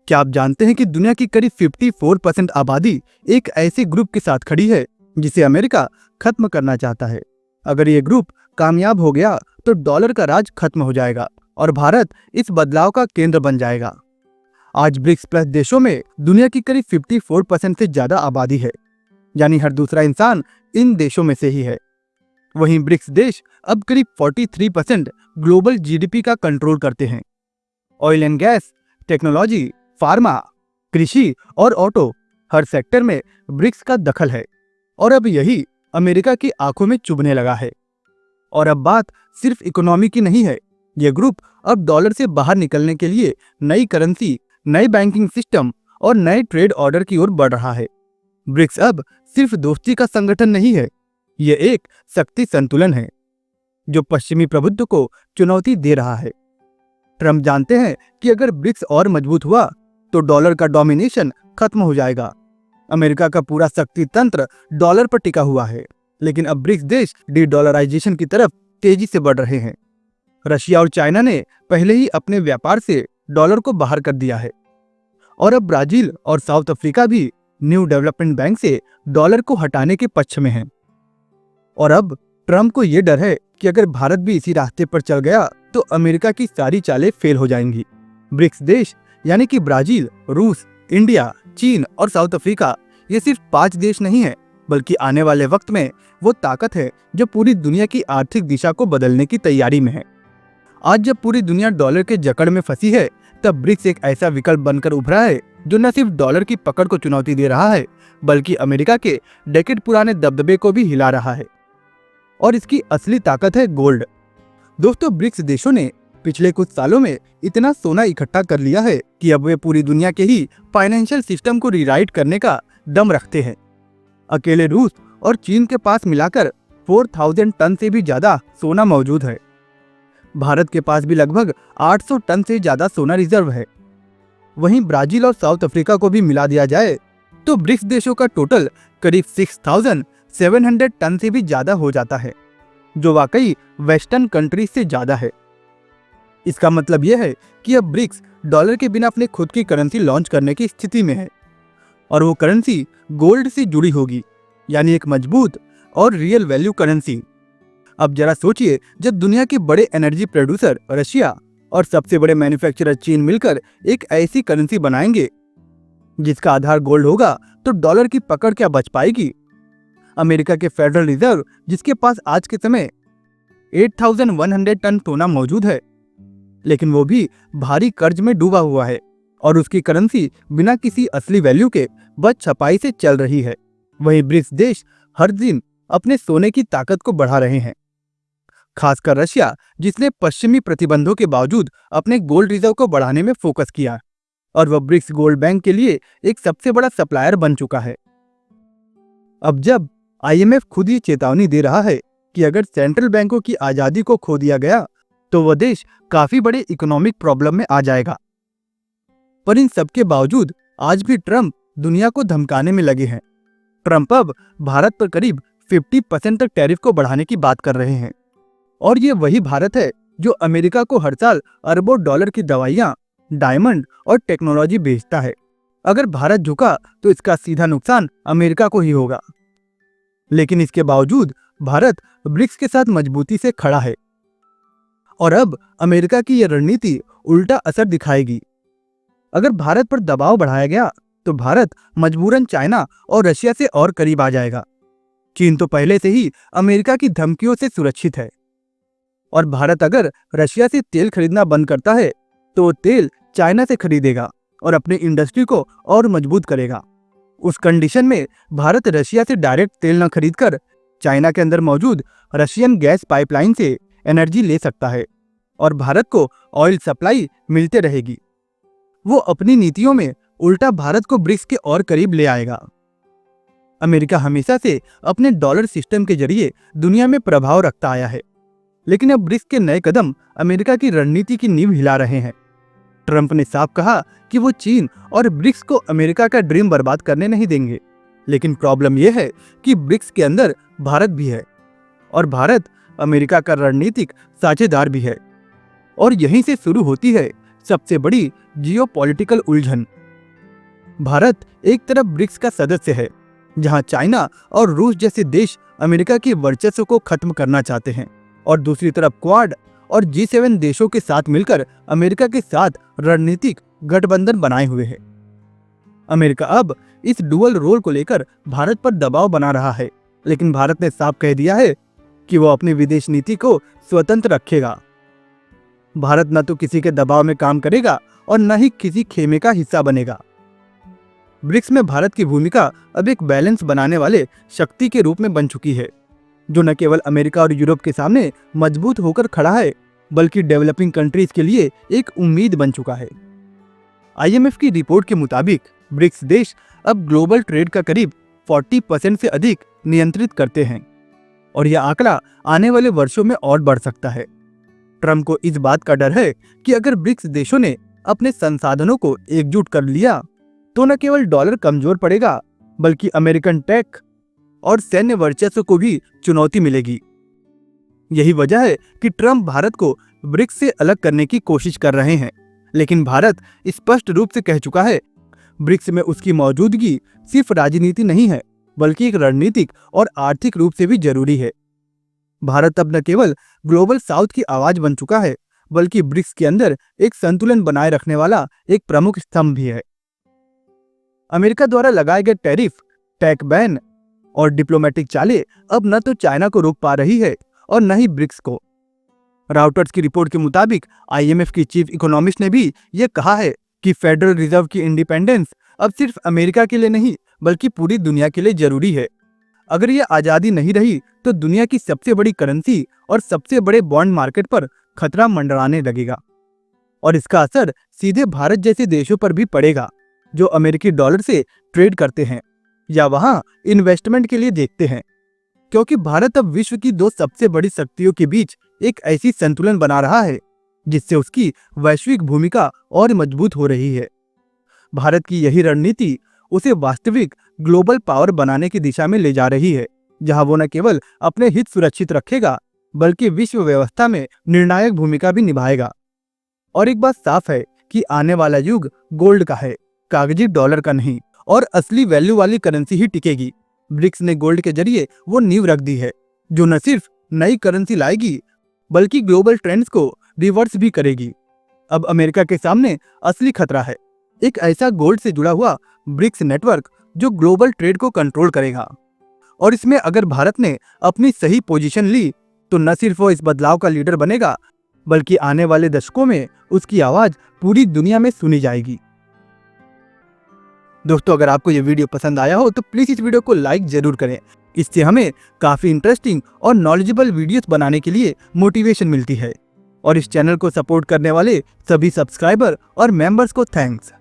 क्या आप जानते हैं कि दुनिया की करीब 54% आबादी एक ऐसे ग्रुप के साथ खड़ी है जिसे अमेरिका खत्म करना चाहता है। अगर ये ग्रुप कामयाब हो गया तो डॉलर का राज खत्म हो जाएगा और भारत इस बदलाव का केंद्र बन जाएगा। आज ब्रिक्स प्लस देशों में दुनिया की करीब 54% से ज्यादा आबादी है, यानी हर दूसरा इंसान इन देशों में से ही है। वहीं ब्रिक्स देश अब करीब 43% ग्लोबल जीडीपी का कंट्रोल करते हैं। Oil and gas, technology, pharma, कृषि और ऑटो, हर सेक्टर में ब्रिक्स का दखल है और अब यही अमेरिका की आंखों में चुभने लगा है। और अब बात सिर्फ इकोनॉमी की नहीं है, यह ग्रुप अब डॉलर से बाहर निकलने के लिए नई करेंसी, नई बैंकिंग सिस्टम और नए ट्रेड ऑर्डर की ओर बढ़ रहा है। ब्रिक्स अब सिर्फ दोस्ती का संगठन नहीं है, यह एक शक्ति संतुलन है जो पश्चिमी प्रभुत्व को चुनौती दे रहा है। ट्रम्प जानते हैं कि अगर ब्रिक्स और मजबूत हुआ तो डॉलर का डोमिनेशन खत्म हो जाएगा। अमेरिका का पूरा शक्ति तंत्र डॉलर पर टिका हुआ है, लेकिन अब ब्रिक्स देश डी-डॉलराइजेशन की तरफ तेजी से बढ़ रहे हैं। रशिया और चाइना ने पहले ही अपने व्यापार से डॉलर को बाहर कर दिया है और अब ब्राजील और साउथ अफ्रीका भी न्यू डेवलपमेंट बैंक से डॉलर को हटाने के पक्ष में हैं। और अब ट्रम्प को यह डर है कि अगर भारत भी इसी रास्ते पर चल गया तो अमेरिका की सारी चालें फेल हो जाएंगी। ब्रिक्स देश यानी कि ब्राजील, रूस, इंडिया, चीन और साउथ अफ्रीका, ये सिर्फ 5 देश नहीं है, बल्कि आने वाले वक्त में वो ताकत है जो पूरी दुनिया की आर्थिक दिशा को बदलने की तैयारी में है। आज जब पूरी दुनिया डॉलर के जकड़ में फंसी है, तब ब्रिक्स एक ऐसा विकल्प बनकर उभरा है जो न सिर्फ डॉलर की पकड़ को चुनौती दे रहा है, बल्कि अमेरिका के डेकेड पुराने दबदबे को भी हिला रहा है। और इसकी असली ताकत है गोल्ड। दोस्तों, ब्रिक्स देशों ने पिछले कुछ सालों में इतना सोना इकट्ठा कर लिया है कि अब वे पूरी दुनिया के ही फाइनेंशियल सिस्टम को रीराइट करने का दम रखते हैं। अकेले रूस और चीन के पास मिलाकर 4000 टन से भी ज्यादा सोना मौजूद है। भारत के पास भी लगभग 800 टन से ज्यादा सोना रिजर्व है। वहीं ब्राजील और साउथ अफ्रीका को भी मिला दिया जाए तो ब्रिक्स देशों का टोटल करीब 6700 टन से भी ज्यादा हो जाता है, जो वाकई वेस्टर्न कंट्रीज से ज्यादा है। इसका मतलब यह है कि अब ब्रिक्स डॉलर के बिना अपने खुद की करेंसी लॉन्च करने की स्थिति में है और वो करेंसी गोल्ड से जुड़ी होगी, यानी एक मजबूत और रियल वैल्यू करेंसी। अब जरा सोचिए, जब दुनिया के बड़े एनर्जी प्रोड्यूसर रशिया और सबसे बड़े मैन्युफैक्चरर चीन मिलकर एक ऐसी करेंसी बनाएंगे जिसका आधार गोल्ड होगा, तो डॉलर की पकड़ क्या बच पाएगी। अमेरिका के फेडरल रिजर्व, जिसके पास आज के समय 8100 टन सोना मौजूद है, लेकिन वो भी भारी कर्ज में डूबा हुआ है और उसकी करेंसी बिना किसी असली वैल्यू के बस छपाई से चल रही है। वहीं ब्रिक्स देश हर दिन अपने सोने की ताकत को बढ़ा रहे हैं, खासकर रशिया, जिसने पश्चिमी प्रतिबंधों के बावजूद अपने गोल्ड रिजर्व को बढ़ाने में फोकस किया और वह ब्रिक्स गोल्ड बैंक के लिए एक सबसे बड़ा सप्लायर बन चुका है। अब जब IMF खुद ही चेतावनी दे रहा है कि अगर सेंट्रल बैंकों की आजादी को खो दिया गया तो वह देश काफी बड़े इकोनॉमिक प्रॉब्लम में आ जाएगा। पर इन सबके बावजूद आज भी ट्रम्प दुनिया को धमकाने में लगे हैं। ट्रम्प अब भारत पर करीब 50% तक टैरिफ को बढ़ाने की बात कर रहे हैं और ये वही भारत है जो अमेरिका को हर साल अरबों डॉलर की दवाइयां, डायमंड और टेक्नोलॉजी बेचता है। अगर भारत झुका तो इसका सीधा नुकसान अमेरिका को ही होगा। लेकिन इसके बावजूद भारत ब्रिक्स के साथ मजबूती से खड़ा है और अब अमेरिका की यह रणनीति उल्टा असर दिखाएगी। अगर भारत पर दबाव बढ़ाया गया तो भारत मजबूरन चाइना और रशिया से और करीब आ जाएगा। चीन तो पहले से ही अमेरिका की धमकियों से सुरक्षित है और भारत अगर रशिया से तेल खरीदना बंद करता है तो वो तेल चाइना से खरीदेगा और अपनी इंडस्ट्री को और मजबूत करेगा। उस कंडीशन में भारत रशिया से डायरेक्ट तेल न खरीदकर चाइना के अंदर मौजूद रशियन गैस पाइपलाइन से एनर्जी ले सकता है और भारत को ऑयल सप्लाई मिलते रहेगी। वो अपनी नीतियों में उल्टा भारत को ब्रिक्स के और करीब ले आएगा। अमेरिका हमेशा से अपने डॉलर सिस्टम के जरिए दुनिया में प्रभाव रखता आया है, लेकिन अब ब्रिक्स के नए कदम अमेरिका की रणनीति की नींव हिला रहे हैं। ट्रम्प ने साफ कहा कि वो चीन और ब्रिक्स को अमेरिका का ड्रीम बर्बाद करने नहीं देंगे, लेकिन प्रॉब्लम यह है कि ब्रिक्स के अंदर भारत भी है और भारत अमेरिका का रणनीतिक साझेदार भी है और यहीं से शुरू होती है सबसे बड़ी जियोपॉलिटिकल उलझन। भारत एक तरफ ब्रिक्स का सदस्य है, जहां चाइना और रूस जैसे देश अमेरिका के वर्चस्व को खत्म करना चाहते हैं, और दूसरी तरफ क्वाड और G7 देशों के साथ मिलकर अमेरिका के साथ रणनीतिक गठबंधन बनाए हुए है। अमेरिका अब इस डुअल रोल को लेकर भारत पर दबाव बना रहा है, लेकिन भारत ने साफ कह दिया है कि वो अपनी विदेश नीति को स्वतंत्र रखेगा। भारत न तो किसी के दबाव में काम करेगा और न ही किसी खेमे का हिस्सा बनेगा। ब्रिक्स में भारत की भूमिका अब एक बैलेंस बनाने वाले शक्ति के रूप में बन चुकी है, जो न केवल अमेरिका और यूरोप के सामने मजबूत होकर खड़ा है, बल्कि डेवलपिंग कंट्रीज के लिए एक उम्मीद बन चुका है। IMF की रिपोर्ट के मुताबिक ब्रिक्स देश अब ग्लोबल ट्रेड का करीब 40% से अधिक नियंत्रित करते हैं, और यह आंकड़ा आने वाले वर्षों में और बढ़ सकता है। ट्रंप को इस बात का डर है कि अगर ब्रिक्स देशों ने अपने संसाधनों को एकजुट कर लिया तो न केवल डॉलर कमजोर पड़ेगा, बल्कि अमेरिकन टेक और सैन्य वर्चस्व को भी चुनौती मिलेगी। यही वजह है कि ट्रंप भारत को ब्रिक्स से अलग करने की कोशिश कर रहे हैं, लेकिन भारत स्पष्ट रूप से कह चुका है ब्रिक्स में उसकी मौजूदगी सिर्फ राजनीति नहीं है, बल्कि एक रणनीतिक और आर्थिक रूप से भी जरूरी है। भारत अब न केवल ग्लोबल साउथ की आवाज बन चुका है, बल्कि ब्रिक्स के अंदर एक संतुलन बनाए रखने वाला एक प्रमुख स्तंभ भी है। अमेरिका द्वारा लगाए गए टैरिफ, टैक्स बैन और डिप्लोमेटिक चालें अब न तो चाइना को रोक पा रही है और न ही ब्रिक्स को। राउटर्स की रिपोर्ट के मुताबिक IMF की चीफ इकोनॉमिस्ट ने भी यह कहा है कि फेडरल रिजर्व की इंडिपेंडेंस अब सिर्फ अमेरिका के लिए नहीं, बल्कि पूरी दुनिया के लिए जरूरी है। अगर यह आजादी नहीं रही तो दुनिया की सबसे बड़ी करेंसी और सबसे बड़े बॉन्ड मार्केट पर खतरा मंडराने लगेगा, और इसका असर सीधे भारत जैसे देशों पर भी पड़ेगा, जो अमेरिकी डॉलर से ट्रेड करते हैं या वहां इन्वेस्टमेंट के लिए देखते हैं, क्योंकि भारत अब विश्व की दो सबसे बड़ी शक्तियों के बीच एक ऐसी संतुलन बना रहा है जिससे उसकी वैश्विक भूमिका और मजबूत हो रही है। भारत की यही रणनीति उसे वास्तविक ग्लोबल पावर बनाने की दिशा में ले जा रही है, जहां वो न केवल अपने हित सुरक्षित रखेगा, बल्कि विश्व व्यवस्था में निर्णायक भूमिका भी निभाएगा। और एक बात साफ है कि आने वाला युग गोल्ड का है, कागजी डॉलर का नहीं, और असली वैल्यू वाली करेंसी ही टिकेगी। ब्रिक्स ने गोल्ड के जरिए वो नींव रख दी है, जो न सिर्फ नई करेंसी लाएगी, बल्कि ग्लोबल ट्रेंड्स को रिवर्स भी करेगी। अब अमेरिका के सामने असली खतरा है एक ऐसा गोल्ड से जुड़ा हुआ ब्रिक्स नेटवर्क जो ग्लोबल ट्रेड को कंट्रोल करेगा, और इसमें अगर भारत ने अपनी सही पोजीशन ली तो न सिर्फ वो इस बदलाव का लीडर बनेगा, बल्कि आने वाले दशकों में उसकी आवाज पूरी दुनिया में सुनी जाएगी। दोस्तों, अगर आपको ये वीडियो पसंद आया हो तो प्लीज इस वीडियो को लाइक जरूर करें। इससे हमें काफी इंटरेस्टिंग और नॉलेजेबल वीडियोस बनाने के लिए मोटिवेशन मिलती है, और इस चैनल को सपोर्ट करने वाले सभी सब्सक्राइबर और मेंबर्स को थैंक्स।